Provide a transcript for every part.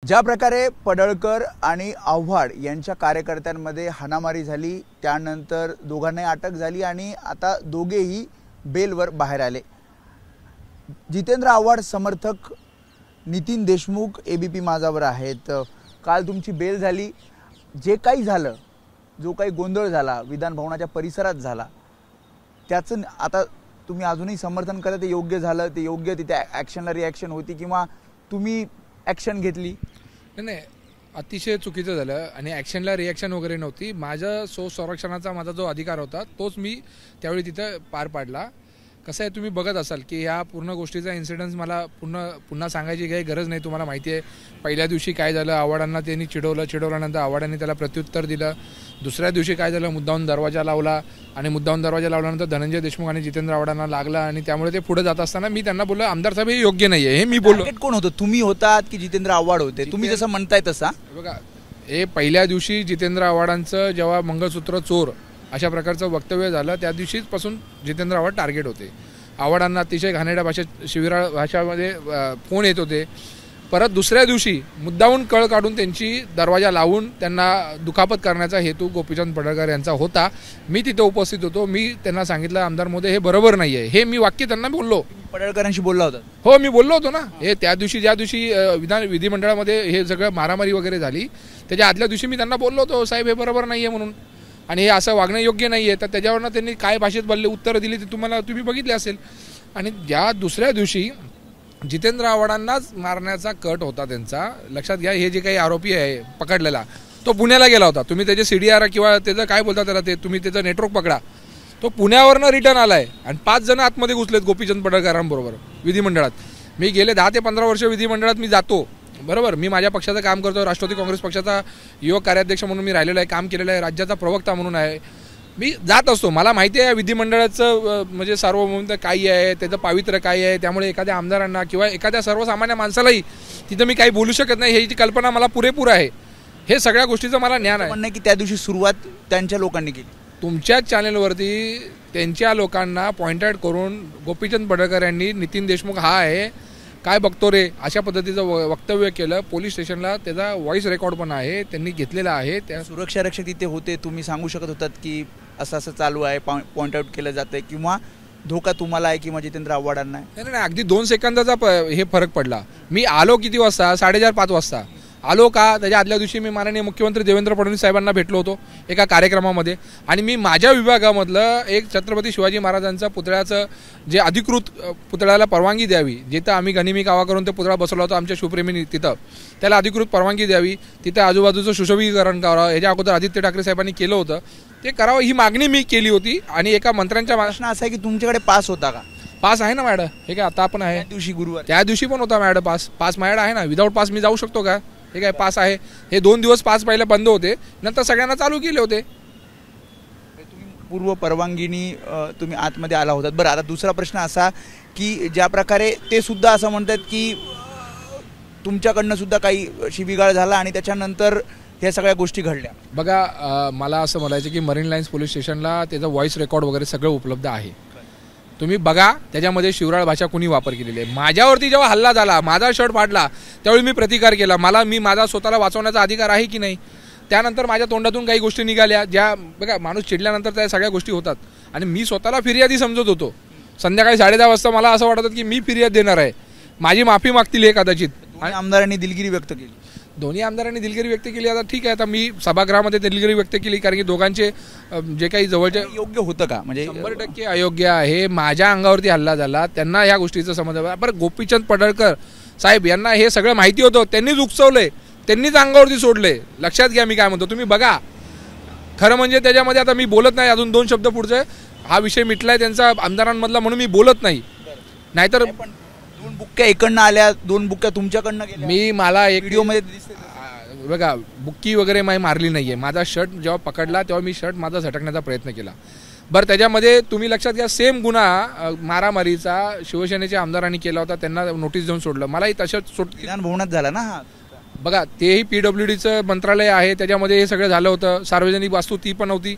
ज्या प्रकारे पडळकर आणि आव्हाड यांच्या कार्यकर्त्यांमध्ये हाणामारी झाली, त्यानंतर दोघांनाही अटक झाली आणि आता दोघेही बेलवर बाहेर आले। जितेंद्र आव्हाड समर्थक नितीन देशमुख एबीपी माझावर आहेत। काल तुमची बेल झाली, जे काही झालं, जो काही गोंधळ झाला विधान भवनाच्या परिसरात झाला, त्याचं आता तुम्ही अजूनही समर्थन करत ते योग्य झालं, ते योग्य तिथे ॲक्शनला रिॲक्शन होती किंवा तुम्ही ॲक्शन घेतली? नाही, अतिशय चुकीचं झालं आणि ॲक्शनला रिॲक्शन वगैरे नव्हती। माझा संरक्षणाचा माझा जो अधिकार होता तोच मी त्यावेळी तिथं पार पाडला। कसं आहे, तुम्ही बघत असाल की ह्या पूर्ण गोष्टीचा इन्सिडेंट मला पुन्हा सांगायची काही गरज नाही, तुम्हाला माहिती आहे। पहिल्या दिवशी काय झालं, आव्हाडांना त्यांनी चिडवल्यानंतर आव्हाडांनी त्याला प्रत्युत्तर दिलं। दुसऱ्या दिवशी काय झालं, मुद्दाहून दरवाजा लावला आणि मुद्दाहून दरवाजा लावल्यानंतर धनंजय देशमुख आणि जितेंद्र आव्हाडांना लागला आणि त्यामुळे ते पुढे जात असताना मी त्यांना बोललो, आमदार साहेब हे योग्य नाही आहे। हे मी बोललो। कोण होतं, तुम्ही होतात की जितेंद्र आव्हाड होते? तुम्ही जसं म्हणताय तसा बघा, हे पहिल्या दिवशी जितेंद्र आव्हाडांचं जेव्हा मंगळसूत्र चोर अशा प्रकारचं वक्तव्य झालं, त्या दिवशीपासून जितेंद्र आव्हाड टार्गेट होते। आव्हाडांना अतिशय घाणेरड्या भाषेत, शिवीराळ भाषामध्ये फोन येत होते। परत दुसऱ्या दिवशी मुद्दाहून कळ काढून त्यांची दरवाजा लावून त्यांना दुखापत करण्याचा हेतू गोपीचंद पडळकर यांचा होता। मी तिथे उपस्थित होतो। मी त्यांना सांगितलं, आमदार महोदय हे बरोबर नाही आहे, हे मी वाक्य त्यांना बोललो। पडळकरांशी बोलला होता? हो, मी बोललो होतो ना। हे त्या दिवशी ज्या दिवशी विधिमंडळामध्ये हे सगळं मारामारी वगैरे झाली, त्याच्या आदल्या दिवशी मी त्यांना बोललो होतो, साहेब हे बरोबर नाही आहे म्हणून, आणि हे असं वागणं योग्य नाही आहे। तर त्याच्यावरनं त्यांनी काय भाषेत बोलले, उत्तरं दिली ते तुम्ही बघितले असेल। आणि ज्या दुसऱ्या दिवशी जितेंद्र आव्हाडांनाच मारण्याचा कट होता त्यांचा, लक्षात घ्या, हे जे काही आरोपी आहे पकडलेला तो पुण्याला गेला होता। तुम्ही त्याचे CDR किंवा त्याचं काय बोलता त्याला, ते तुम्ही त्याचं नेटवर्क पकडा, तो पुण्यावरनं रिटर्न आलाय आणि 5 जण आतमध्ये घुसलेत गोपीचंद पडळकरांबरोबर विधिमंडळात। मी गेले 10 ते 15 वर्ष विधिमंडळात मी जातो, बरोबर। मी माझ्या पक्षाचं काम करतो, राष्ट्रवादी काँग्रेस पक्षाचा युवक कार्याध्यक्ष म्हणून मी राहिलेलो आहे, काम केलेलं आहे, राज्याचा प्रवक्ता म्हणून आहे, मी जात असतो। मला माहिती आहे विधिमंडळाचं म्हणजे सार्वभौमत्व काय आहे, त्याचं पावित्र्य काय आहे, त्यामुळे एखाद्या आमदारांना किंवा एखाद्या सर्वसामान्य माणसालाही तिथं मी काही बोलू शकत नाही, ह्याची कल्पना मला पुरेपूर आहे। हे सगळ्या गोष्टीचं मला ज्ञान आहे। म्हणणं की त्या दिवशी सुरुवात त्यांच्या लोकांनी केली। तुमच्याच चॅनलवरती त्यांच्या लोकांना पॉइंट आउट करून गोपीचंद पडळकर यांनी नितीन देशमुख हा आहे, काय बघतो रे, अशा पद्धतीचं वक्तव्य केलं। पोलीस स्टेशनला त्याचा व्हॉइस रेकॉर्ड पण आहे, त्यांनी घेतलेला आहे। त्या सुरक्षा रक्षक तिथे होते, तुम्ही सांगू शकत होतात की असं चालू आहे, पॉइंट आउट केलं जातंय किंवा धोका तुम्हाला आहे किंवा जितेंद्र आव्हाडांना आहे? नाही, अगदी 2 सेकंदाचा हे फरक पडला। मी आलो किती वाजता, 4:30-5 वाजता आलो का, त्याच्या आदल्या दिवशी मी माननीय मुख्यमंत्री देवेंद्र फडणवीस साहेबांना भेटलो होतो एका कार्यक्रमामध्ये, आणि मी माझ्या विभागामधलं एक छत्रपती शिवाजी महाराजांचा पुतळ्याचं जे अधिकृत पुतळ्याला परवानगी द्यावी, जिथं आम्ही गनिमी कावा करून ते पुतळा बसवला होता आमच्या शिवप्रेमींनी, तिथं त्याला अधिकृत परवानगी द्यावी, तिथं आजूबाजूचं सुशोभीकरण करावं, याच्या अगोदर आदित्य ठाकरे साहेबांनी केलं होतं, ते करावं ही मागणी मी केली होती। आणि एका मंत्र्यांच्या प्रश्न असा आहे की तुमच्याकडे पास होता का? पास आहे ना मॅडम, हे काय आता आपण आहे, दिवशी गुरुवार त्या दिवशी पण होता मॅडम पास माझ्याकडे आहे ना। विदाऊट पास मी जाऊ शकतो का? हे काय पास आहे? हे 2 दिवस पास पहिला बंद होते, नंतर सगळ्यांना चालू केले होते। पूर्व परवानगीनी तुम्ही आतमध्ये आला होतात। बरं, आता दुसरा प्रश्न असा की ज्या प्रकारे ते सुद्धा असं म्हणतात की तुमच्याकडनं सुद्धा काही शिवीगाळ झाला आणि त्याच्यानंतर ह्या सगळ्या गोष्टी घडल्या। बघा, मला असं म्हणायचं की मरीन लाईन्स पोलीस स्टेशनला त्याचं व्हॉइस रेकॉर्ड वगैरे सगळं उपलब्ध आहे, तुम्ही बघा। त्याच्यामध्ये शिवराळ भाषा कुणी वापर केलेली आहे। माझ्यावरती जेव्हा हल्ला झाला, माझा शर्ट फाडला, त्यावेळी मी प्रतिकार केला। मी माझा स्वतःला वाचवण्याचा अधिकार आहे की नाही? त्यानंतर माझ्या तोंडातून काही गोष्टी निघाल्या, ज्या बघा, माणूस चिडल्यानंतर त्या सगळ्या गोष्टी होतात, आणि मी स्वतःला फिर्यादी समजत होतो। संध्याकाळी 10:30 वाजता मला असं वाटतं की मी फिर्याद देणार आहे, माझी माफी मागतील हे कदाचित। आणि आमदारांनी दिलगिरी व्यक्त केली, दोन्ही आमदारांनी दिलगिरी व्यक्त केली। आता ठीक आहे, आता मी सभागृहामध्ये दिलगिरी व्यक्त केली, कारण की दोघांचे जे काही जवळचे योग्य होतं का? म्हणजे 100% अयोग्य आहे। माझ्या अंगावरती हल्ला झाला, त्यांना ह्या गोष्टीचं समज। बरं, गोपीचंद पडळकर साहेब यांना हे सगळं माहिती होतं, त्यांनीच उकसवलंय, त्यांनीच अंगावरती सोडले। लक्षात घ्या मी काय म्हणतो, तुम्ही बघा। खरं म्हणजे त्याच्यामध्ये आता मी बोलत नाही, अजून 2 शब्द पुढचे, हा विषय मिटलाय त्यांचा आमदारांमधला म्हणून मी बोलत नाही, नाहीतर 2 बुक्क्या इकडनं आल्या, 2 बुक्क्या तुमच्याकडनं गेल्या। मला एक व्हिडिओमध्ये बघा, बुक्की वगैरे मी मारली नाहीये। माझा शर्ट जेव्हा पकडला तेव्हा मी शर्ट माझा झटकण्याचा प्रयत्न केला। बरं, त्याच्यामध्ये तुम्ही लक्षात घ्या, सेम गुन्हा मारामारीचा शिवसेनेच्या आमदारांनी केला होता, त्यांना नोटीस देऊन सोडलं, मलाही तसंच विधान भवनात झाला ना हा। बघा, तेही PWDचं मंत्रालय आहे, त्याच्यामध्ये हे सगळं झालं होतं, सार्वजनिक वास्तू ती पण नव्हती।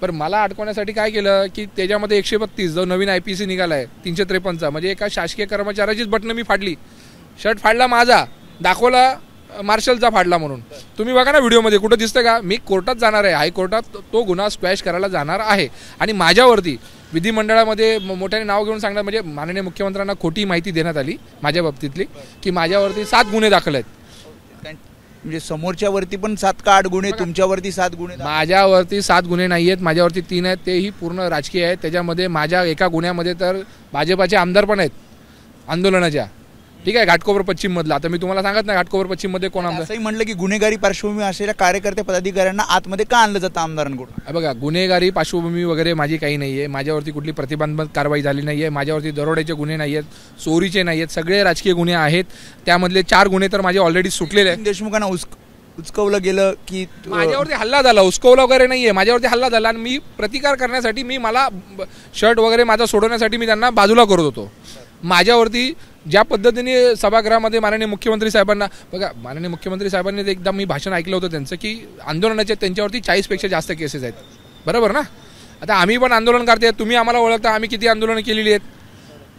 पण मला अडकवण्यासाठी काय केलं की त्याच्यामध्ये 132 जो नवीन IPC निघाला आहे 353चा, म्हणजे एका शासकीय कर्मचाऱ्याचीच बटणं मी फाडली, शर्ट फाडला माझा, दाखवला मार्शलचा फाडला म्हणून. तुम्ही बघा ना व्हिडिओमध्ये, कुठं दिसतं का? मी कोर्टात जाणार आहे, हायकोर्टात तो गुन्हा स्क्वॅश करायला जाणार आहे. आणि माझ्यावरती विधिमंडळामध्ये मोठ्याने नाव घेऊन सांगणार, म्हणजे माननीय मुख्यमंत्र्यांना खोटी माहिती देण्यात आली माझ्या बाबतीतली, की माझ्यावरती 7 गुन्हे दाखल आहेत. म्हणजे समोरच्यावरती पण 7 का 8 गुन्हे, तुमच्यावरती 7 गुन्हे? माझ्यावरती 7 गुन्हे नाही आहेत, माझ्यावरती 3 आहेत, तेही पूर्ण राजकीय आहेत. त्याच्यामध्ये माझ्या एका गुन्ह्यामध्ये तर भाजपाचे आमदार पण आहेत आंदोलनाच्या. ठीक आहे, घाटकोपर पश्चिम मधला. आता मी तुम्हाला सांगत नाही घाटकोपर पश्चिम मध्ये कोण आमदार. असंही म्हणलं की गुन्हेगारी पार्श्वभूमी असलेल्या कार्यकर्ते पदाधिकाऱ्यांना आतमध्ये का आणलं जातं आमदारांकडून? बघा, गुन्हेगारी पार्श्वभूमी वगैरे माझी काही नाही आहे. माझ्यावरती कुठली प्रतिबंधात्मक कारवाई झाली नाही आहे. माझ्यावरती दरोड्याचे गुन्हे नाही आहेत, चोरीचे नाही आहेत, सगळे राजकीय गुन्हे आहेत. त्यामधले 4 गुन्हे तर माझे ऑलरेडी सुटलेले आहेत. देशमुखांना उचकवलं गेलं की माझ्यावरती हल्ला झाला? उचकवला वगैरे नाहीये, माझ्यावरती हल्ला झाला आणि मी प्रतिकार करण्यासाठी, मी मला शर्ट वगैरे माझा सोडवण्यासाठी मी त्यांना बाजूला करत होतो. माझ्यावरती ज्या पद्धतीने सभागृहामध्ये माननीय मुख्यमंत्री साहेबांना, बघा माननीय मुख्यमंत्री साहेबांनी एकदा मी भाषण ऐकलं होतं त्यांचं, की आंदोलनाचे त्यांच्यावरती 40पेक्षा जास्त केसेस आहेत. बरोबर ना? आता आम्ही पण आंदोलन करते, तुम्ही आम्हाला ओळखता, आम्ही किती आंदोलनं केलेली आहेत,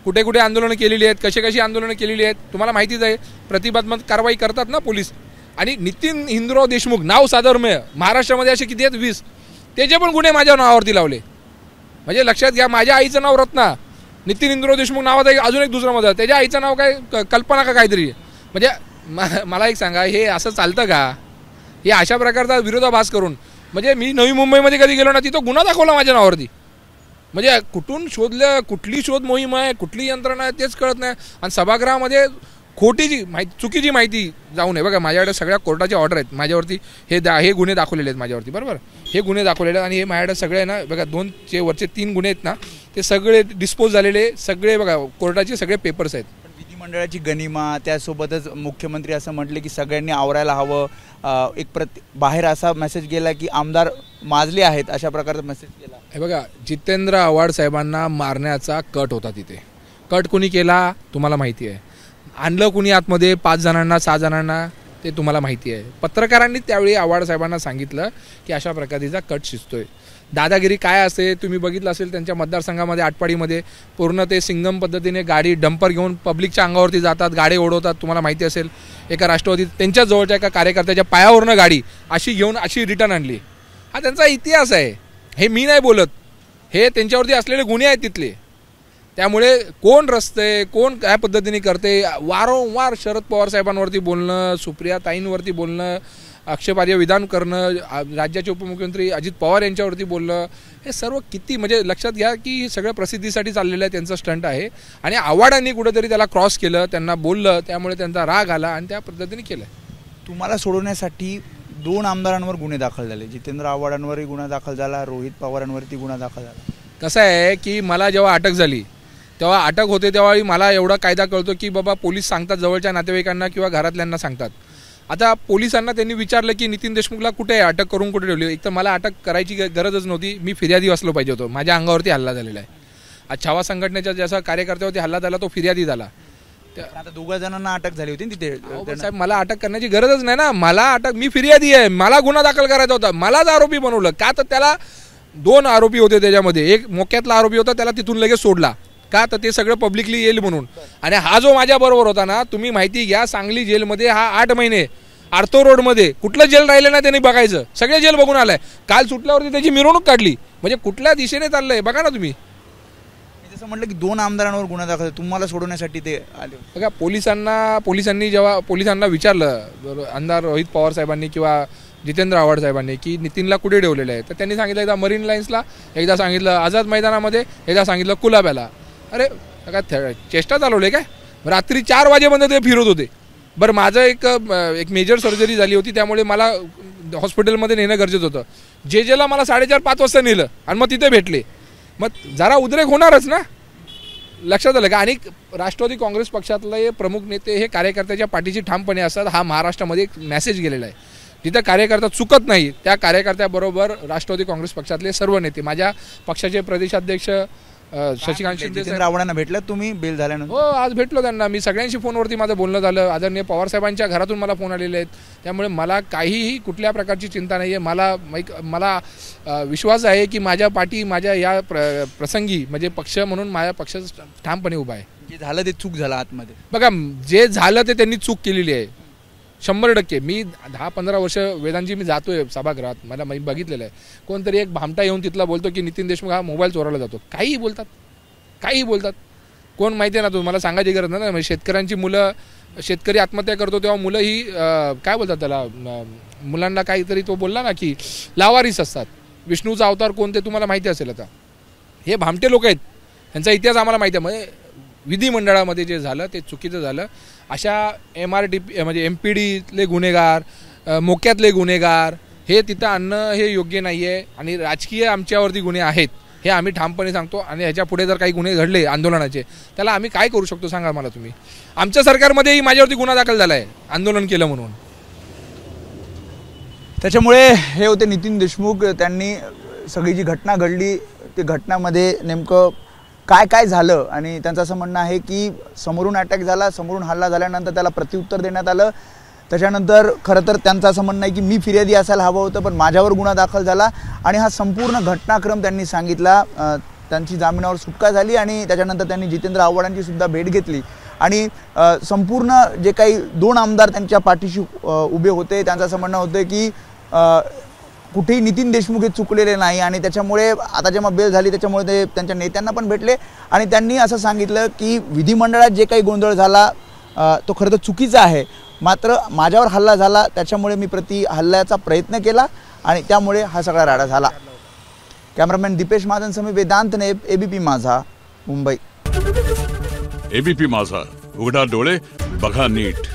कुठे कुठे आंदोलनं केलेली आहेत, कशी आंदोलनं केलेली आहेत, तुम्हाला माहितीच आहे. प्रतिबंधात्मक कारवाई करतात ना पोलीस. आणि नितीन हिंदुराव देशमुख नाव साधर्म्य, महाराष्ट्रामध्ये असे किती आहेत? 20. त्याचे पण गुन्हे माझ्या नावावरती लावले. म्हणजे लक्षात घ्या, माझ्या आईचं नाव रत्ना, नितीन हिंदुराव देशमुख नावाचा अजून एक दुसरं मध्ये, त्याच्या आईचं नाव काय कल्पना का काहीतरी. म्हणजे मला एक सांगा, हे असं चालतं का? हे अशा प्रकारचा विरोधाभास करून, म्हणजे मी नवी मुंबईमध्ये कधी गेलो ना, तिथं गुन्हा दाखवला माझ्या नावावरती. म्हणजे कुठून शोधलं, कुठली शोध मोहीम आहे, कुठली यंत्रणा आहे तेच कळत नाही. आणि सभागृहामध्ये खोटीची माहिती, चुकीची माहिती जाऊ नये. बघा, माझ्याकडे सगळ्या कोर्टाचे ऑर्डर आहेत, माझ्यावरती हे गुन्हे दाखवलेले आहेत माझ्यावरती. बरोबर, हे गुन्हे दाखवलेले आहेत. आणि हे माझ्याकडे सगळे ना, बघा 2 वरचे 3 गुन्हे आहेत ना, ते सगळे डिस्पोज झालेले, सगळे बघा कोर्टाचे सगळे पेपर्स आहेत. विधिमंडळाची गनिमा, त्यासोबतच मुख्यमंत्री असं म्हटले की सगळ्यांनी आवरायला हवं. बाहेर असा मेसेज गेला की आमदार माजले आहेत, अशा प्रकारचा मेसेज गेला. हे बघा, जितेंद्र आव्हाड साहेबांना मारण्याचा कट होता तिथे. कट कोणी केला तुम्हाला माहिती आहे. आणलं कुणी आतमध्ये 5 जणांना 6 जणांना ते तुम्हाला माहिती आहे. पत्रकारांनी त्यावेळी आव्हाड साहेबांना सांगितलं की अशा प्रकारचा कट शिजतोय. दादागिरी काय असते तुम्ही बघितलं असेल, त्यांच्या मतदारसंघामध्ये आटपाडीमध्ये पूर्ण ते सिंगम पद्धतीने गाडी डंपर घेऊन पब्लिकच्या अंगावरती जातात, गाडी ओढवतात. तुम्हाला माहिती असेल, एका राष्ट्रवादी त्यांच्या जवळच्या एका कार्यकर्त्याच्या पायावरनं गाडी अशी घेऊन अशी रिटर्न आणली. हा त्यांचा इतिहास आहे, हे मी नाही बोलत, हे त्यांच्यावरती असलेले गुन्हे आहेत तिथले. त्यामुळे कोण रस्ते, कोण काय पद्धतीने करते, वारंवार शरद पवार साहेबांवरती बोलणं, सुप्रिया ताईंवरती बोलणं, आक्षेपार्ह विधान करणं, राज्याचे उपमुख्यमंत्री अजित पवार यांच्यावरती बोलणं, हे सर्व किती म्हणजे लक्षात घ्या की हे सगळं प्रसिद्धीसाठी चाललेलं आहे, त्यांचं स्टंट आहे. आणि आव्हाडांनी कुठेतरी त्याला क्रॉस केलं, त्यांना बोललं, त्यामुळे त्यांचा राग आला आणि त्या पद्धतीने केलं. तुम्हाला सोडवण्यासाठी 2 आमदारांवर गुन्हे दाखल झाले. जितेंद्र आव्हाडांवरही गुन्हा दाखल झाला, रोहित पवारांवरती गुन्हा दाखल झाला. कसं आहे की मला जेव्हा अटक झाली, तेव्हा अटक होते तेव्हा मला एवढा कायदा कळतो की बाबा पोलीस सांगतात जवळच्या नातेवाईकांना किंवा घरातल्यांना सांगतात. आता पोलिसांना त्यांनी विचारलं की नितीन देशमुखला कुठे आहे, अटक करून कुठे ठेवली. एक तर मला अटक करायची गरजच नव्हती, मी फिर्यादी असलो पाहिजे होतो. माझ्या अंगावरती हल्ला झालेला आहे. आज छावा संघटनेच्या जसा कार्यकर्त्यावरती हल्ला झाला तो फिर्यादी झाला. आता 2 जणांना अटक झाली होती तिथे. साहेब, मला अटक करण्याची गरजच नाही ना, मला अटक, मी फिर्यादी आहे, मला गुन्हा दाखल करायचा होता, मलाच आरोपी बनवलं का? तर त्याला 2 आरोपी होते त्याच्यामध्ये, एक मोक्यातला आरोपी होता, त्याला तिथून लगेच सोडला का? तर ते सगळं पब्लिकली येईल म्हणून. आणि हा जो माझ्या बरोबर होता ना, तुम्ही माहिती घ्या, सांगली जेलमध्ये हा 8 महिने आर्थो रोडमध्ये कुठलं जेल राहिलं ना त्यांनी बघायचं, सगळे जेल बघून आलाय. काल सुटल्यावरती त्याची मिरवणूक काढली. म्हणजे कुठल्या दिशेने चाललंय बघा ना तुम्ही. जसं म्हटलं की 2 आमदारांवर गुन्हा दाखल, तुम्हाला सोडवण्यासाठी ते आले. बघा, पोलिसांनी जेव्हा पोलिसांना विचारलं आमदार रोहित पवार साहेबांनी किंवा जितेंद्र आव्हाड साहेबांनी की नितीनला कुठे ठेवलेलं आहे, तर त्यांनी सांगितलं एकदा मरीन लाईन्सला, एकदा सांगितलं आझाद मैदानामध्ये, एकदा सांगितलं कुलाब्याला. अरे काय चेष्टा चालवले काय? रात्री 4 वाजेपर्यंत ते फिरत होते. बरं, माझं एक मेजर सर्जरी झाली होती, त्यामुळे मला हॉस्पिटलमध्ये नेणं गरजेचं होतं. जेला मला 4:30-5 वाजता नेलं आणि मग तिथे भेटले. मग जरा उद्रेक होणारच ना, लक्षात आलं का? आणि राष्ट्रवादी काँग्रेस पक्षातले प्रमुख नेते हे कार्यकर्त्याच्या पाठीशी ठामपणे असतात. हा महाराष्ट्रामध्ये एक मेसेज गेलेला आहे. जिथं कार्यकर्ता चुकत नाही त्या कार्यकर्त्याबरोबर राष्ट्रवादी काँग्रेस पक्षातले सर्व नेते, माझ्या पक्षाचे प्रदेशाध्यक्ष शशिकांत शिंदे, जितेंद्र आव्हाडांना भेटलात तुम्ही बेल झाल्यानंतर? हो, आज भेटलो त्यांना मी. सगळ्यांशी फोनवरती माझं बोलणं झालं. आदरणीय पवार साहेबांच्या घरातून मला फोन आलेले आहेत. त्यामुळे मला काहीही कुठल्या प्रकारची चिंता नाही आहे. मला विश्वास आहे की माझ्या पाठी माझ्या या प्रसंगी म्हणजे पक्ष म्हणून माझ्या पक्ष ठामपणे उभा आहे. जे झालं ते चूक झालं आतमध्ये. बघा, जे झालं ते त्यांनी चूक केलेली आहे. 100%. मी 10-15 वर्ष वेदांची मी जातोय सभागृहात, मला मी बघितलेलं आहे. कोणतरी एक भामटा येऊन तिथला बोलतो की नितीन देशमुख हा मोबाईल चोरायला जातो. काहीही बोलतात. कोण माहिती आहे ना, तुम्हाला सांगायची गरज नाही ना. शेतकऱ्यांची मुलं, शेतकरी आत्महत्या करतो तेव्हा मुलं ही काय बोलतात त्याला, मुलांना काहीतरी तो बोलला ना की लावारिस असतात. विष्णूचा अवतार कोणते तुम्हाला माहिती असेल. आता हे भामटे लोक आहेत, ह्यांचा इतिहास आम्हाला माहिती आहे. म्हणजे विधिमंडळामध्ये जे झालं ते चुकीचं झालं. अशा MRTP म्हणजे MPDतले गुन्हेगार, मोक्यातले गुन्हेगार हे तिथं आणणं हे योग्य नाही आहे. आणि राजकीय आमच्यावरती गुन्हे आहेत हे आम्ही ठामपणे सांगतो. आणि ह्याच्या पुढे जर काही गुन्हे घडले आंदोलनाचे, त्याला आम्ही काय करू शकतो सांगा मला तुम्ही. आमच्या सरकारमध्येही माझ्यावरती गुन्हा दाखल झाला आहे आंदोलन केलं म्हणून. त्याच्यामुळे हे होते नितीन देशमुख. त्यांनी सगळी जी घटना घडली ते घटनामध्ये नेमकं काय झालं, आणि त्यांचं असं म्हणणं आहे की समोरून अटॅक झाला, समोरून हल्ला झाल्यानंतर त्याला प्रत्युत्तर देण्यात आलं. त्याच्यानंतर खरं तर त्यांचं असं म्हणणं आहे की मी फिर्यादी असायला हवं होतं, पण माझ्यावर गुन्हा दाखल झाला. आणि हा संपूर्ण घटनाक्रम त्यांनी सांगितला. त्यांची जामिनावर सुटका झाली आणि त्याच्यानंतर त्यांनी जितेंद्र आव्हाडांची सुद्धा भेट घेतली. आणि संपूर्ण जे काही 2 आमदार त्यांच्या पाठीशी उभे होते, त्यांचं असं म्हणणं होतं की कुठेही नितीन देशमुख हे चुकलेले नाही. आणि त्याच्यामुळे आता जेव्हा बेल झाली त्याच्यामुळे ते त्यांच्या नेत्यांना पण भेटले आणि त्यांनी असं सांगितलं की विधिमंडळात जे काही गोंधळ झाला तो खरं तर चुकीचा आहे, मात्र माझ्यावर हल्ला झाला त्याच्यामुळे मी हल्ल्याचा प्रयत्न केला आणि त्यामुळे हा सगळा राडा झाला. कॅमेरामॅन दीपेश महाजनसह वेदांत नेब, ABP माझा, मुंबई. ABP माझा, उघडा डोळे बघा नीट.